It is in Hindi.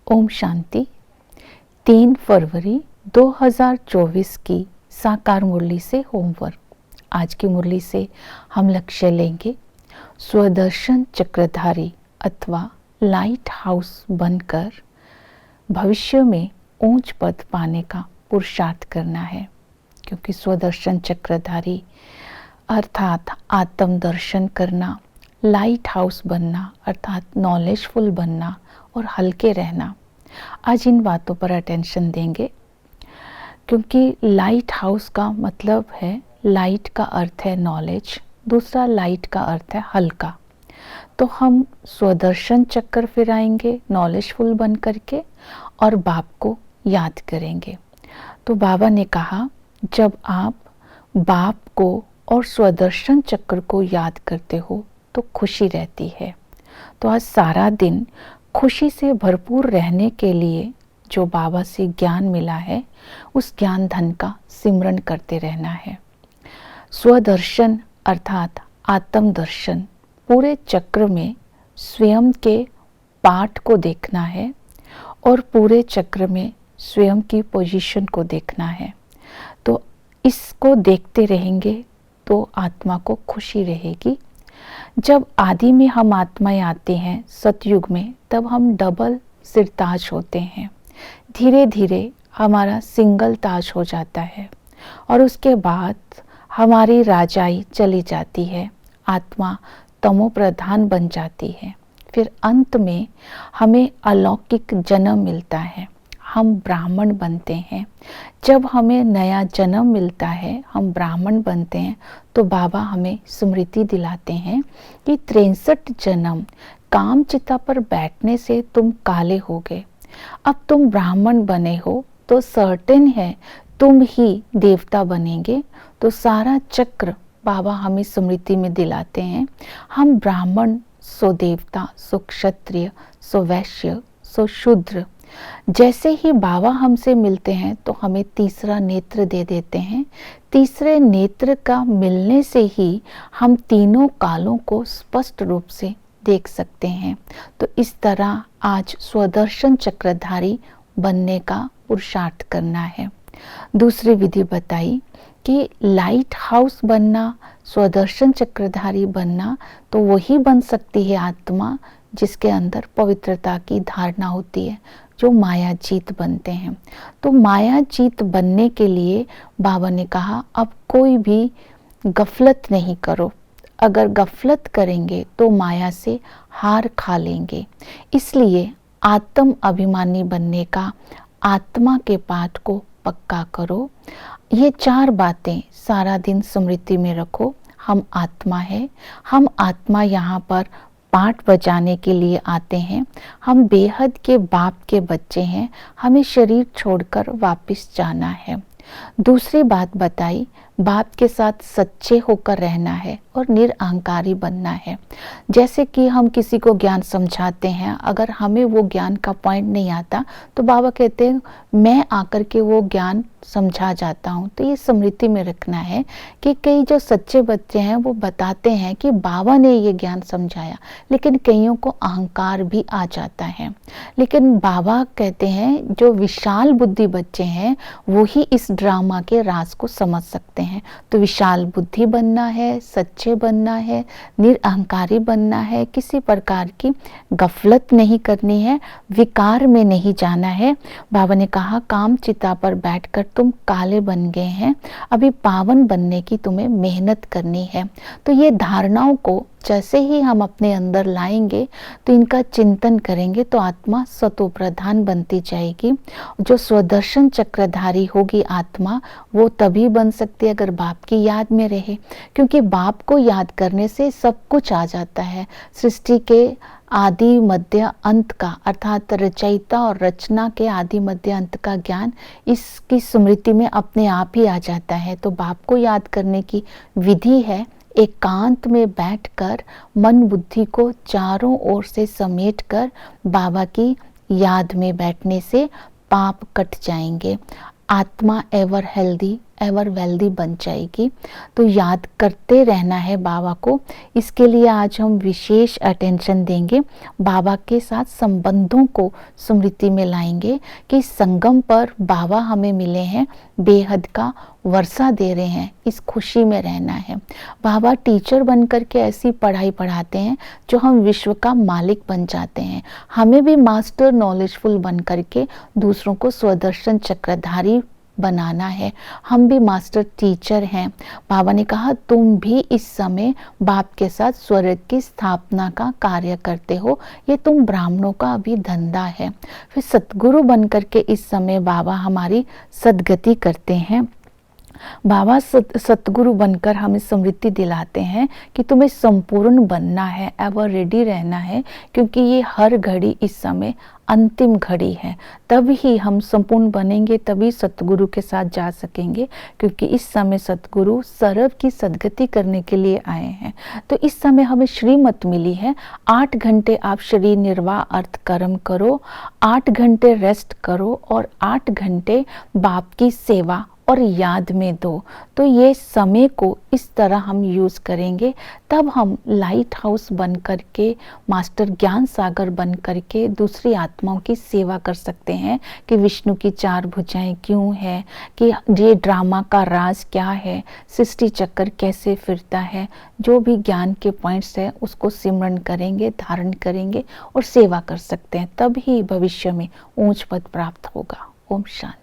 ओम शांति। 3 फरवरी 2024 की साकार मुरली से होमवर्क। आज की मुरली से हम लक्ष्य लेंगे स्वदर्शन चक्रधारी अथवा लाइट हाउस बनकर भविष्य में ऊंच पद पाने का पुरुषार्थ करना है। क्योंकि स्वदर्शन चक्रधारी अर्थात आत्म दर्शन करना, लाइट हाउस बनना अर्थात नॉलेजफुल बनना और हल्के रहना। आज इन बातों पर अटेंशन देंगे क्योंकि लाइट हाउस का मतलब है, लाइट का अर्थ है नॉलेज, दूसरा लाइट का अर्थ है हल्का। तो हम स्वदर्शन चक्कर फिराएंगे नॉलेजफुल बन करके और बाप को याद करेंगे। तो बाबा ने कहा जब आप बाप को और स्वदर्शन चक्र को याद करते हो तो खुशी रहती है। तो आज सारा दिन खुशी से भरपूर रहने के लिए जो बाबा से ज्ञान मिला है उस ज्ञान धन का सिमरन करते रहना है। स्वदर्शन अर्थात आत्म दर्शन, पूरे चक्र में स्वयं के पार्ट को देखना है और पूरे चक्र में स्वयं की पोजीशन को देखना है। तो इसको देखते रहेंगे तो आत्मा को खुशी रहेगी। जब आदि में हम आत्माएं आते हैं सतयुग में, तब हम डबल सिर ताज होते हैं। धीरे धीरे हमारा सिंगल ताज हो जाता है और उसके बाद हमारी राजाई चली जाती है, आत्मा तमो प्रधान बन जाती है। फिर अंत में हमें अलौकिक जन्म मिलता है, हम ब्राह्मण बनते हैं। जब हमें नया जन्म मिलता है, हम ब्राह्मण बनते हैं, तो बाबा हमें स्मृति दिलाते हैं कि 63 जन्म काम चिता पर बैठने से तुम काले हो गए। अब तुम ब्राह्मण बने हो तो सर्टेन है तुम ही देवता बनेंगे। तो सारा चक्र बाबा हमें स्मृति में दिलाते हैं। हम ब्राह्मण सो देवता, सो क्षत्रिय, सो वैश्य, सो शूद्र। जैसे ही बाबा हमसे मिलते हैं तो हमें तीसरा नेत्र दे देते हैं। तीसरे नेत्र का मिलने से ही हम तीनों कालों को स्पष्ट रूप से देख सकते हैं। तो इस तरह आज स्वदर्शन चक्रधारी बनने का पुरुषार्थ करना है। दूसरी विधि बताई कि लाइट हाउस बनना, स्वदर्शन चक्रधारी बनना, तो वही बन सकती है आत्मा जिसके अंदर पवित्रता की धारणा होती है, जो माया जीत बनते हैं। तो माया जीत बनने के लिए बाबा ने कहा अब कोई भी गफलत नहीं करो। अगर गफलत करेंगे तो माया से हार खा लेंगे। इसलिए आत्म अभिमानी बनने का आत्मा के पाठ को पक्का करो। ये 4 बातें सारा दिन स्मृति में रखो। हम आत्मा है, हम आत्मा यहाँ पर पाठ बजाने के लिए आते हैं। हम बेहद के बाप के बच्चे हैं, हमें शरीर छोड़कर वापस जाना है। दूसरी बात बताई, बाप के साथ सच्चे होकर रहना है और निरअहंकारी बनना है। जैसे कि हम किसी को ज्ञान समझाते हैं, अगर हमें वो ज्ञान का पॉइंट नहीं आता तो बाबा कहते हैं मैं आकर के वो ज्ञान समझा जाता हूँ। तो ये स्मृति में रखना है कि कई जो सच्चे बच्चे हैं वो बताते हैं कि बाबा ने ये ज्ञान समझाया, लेकिन कईयों को अहंकार भी आ जाता है। लेकिन बाबा कहते हैं जो विशाल बुद्धि बच्चे हैं वो ही इस ड्रामा के राज को समझ सकते हैं। तो विशाल बुद्धि बनना है, सच्चे बनना है, निरअहंकारी बनना है, किसी प्रकार की गफलत नहीं करनी है, विकार में नहीं जाना है। बाबा ने कहा काम चिता पर बैठकर तुम काले बन गए हैं, अभी पावन बनने की तुम्हें मेहनत करनी है। तो ये धारणाओं को जैसे ही हम अपने अंदर लाएंगे तो इनका चिंतन करेंगे तो आत्मा सतो प्रधान बनती जाएगी। जो स्वदर्शन चक्रधारी होगी आत्मा, वो तभी बन सकती है अगर बाप की याद में रहे। क्योंकि बाप को याद करने से सब कुछ आ जाता है। सृष्टि के आदि मध्य अंत का अर्थात रचयिता और रचना के आदि मध्य अंत का ज्ञान इसकी स्मृति में अपने आप ही आ जाता है। तो बाप को याद करने की विधि है एकांत में बैठकर मन बुद्धि को चारों ओर से समेटकर बाबा की याद में बैठने से पाप कट जाएंगे। आत्मा एवर हेल्दी एवर वेल्दी बन जाएगी। तो याद करते रहना है बाबा को। इसके लिए आज हम विशेष अटेंशन देंगे, बाबा के साथ संबंधों को स्मृति में लाएंगे कि संगम पर बाबा हमें मिले हैं, बेहद का वर्षा दे रहे हैं, इस खुशी में रहना है। बाबा टीचर बनकर के ऐसी पढ़ाई पढ़ाते हैं जो हम विश्व का मालिक बन जाते हैं। हमें भी मास्टर नॉलेजफुल बन करके दूसरों को स्वदर्शन चक्रधारी बनाना है। हम भी मास्टर टीचर हैं। बाबा ने कहा तुम भी इस समय बाप के साथ स्वर्ग की स्थापना का कार्य करते हो, ये तुम ब्राह्मणों का अभी धंधा है। फिर सतगुरु बनकर के इस समय बाबा हमारी सद्गति करते हैं। बाबा सतगुरु बनकर हमें स्मृति दिलाते हैं कि तुम्हें संपूर्ण बनना है, एवर रेडी रहना है, क्योंकि ये हर घड़ी इस समय अंतिम घड़ी है। तब ही हम संपूर्ण बनेंगे, तभी सतगुरु के साथ जा सकेंगे, क्योंकि इस समय सतगुरु सर्व की सद्गति करने के लिए आए हैं। तो इस समय हमें श्रीमत मिली है, 8 घंटे आप शरीर निर्वाह अर्थ कर्म करो, 8 घंटे रेस्ट करो और 8 घंटे बाप की सेवा और याद में दो। तो ये समय को इस तरह हम यूज़ करेंगे, तब हम लाइट हाउस बन करके, मास्टर ज्ञान सागर बन करके दूसरी आत्माओं की सेवा कर सकते हैं कि विष्णु की 4 भुजाएं क्यों है, कि ये ड्रामा का राज क्या है, सृष्टि चक्र कैसे फिरता है। जो भी ज्ञान के पॉइंट्स है उसको सिमरन करेंगे, धारण करेंगे और सेवा कर सकते हैं, तब ही भविष्य में ऊंच पद प्राप्त होगा। ओम शांति।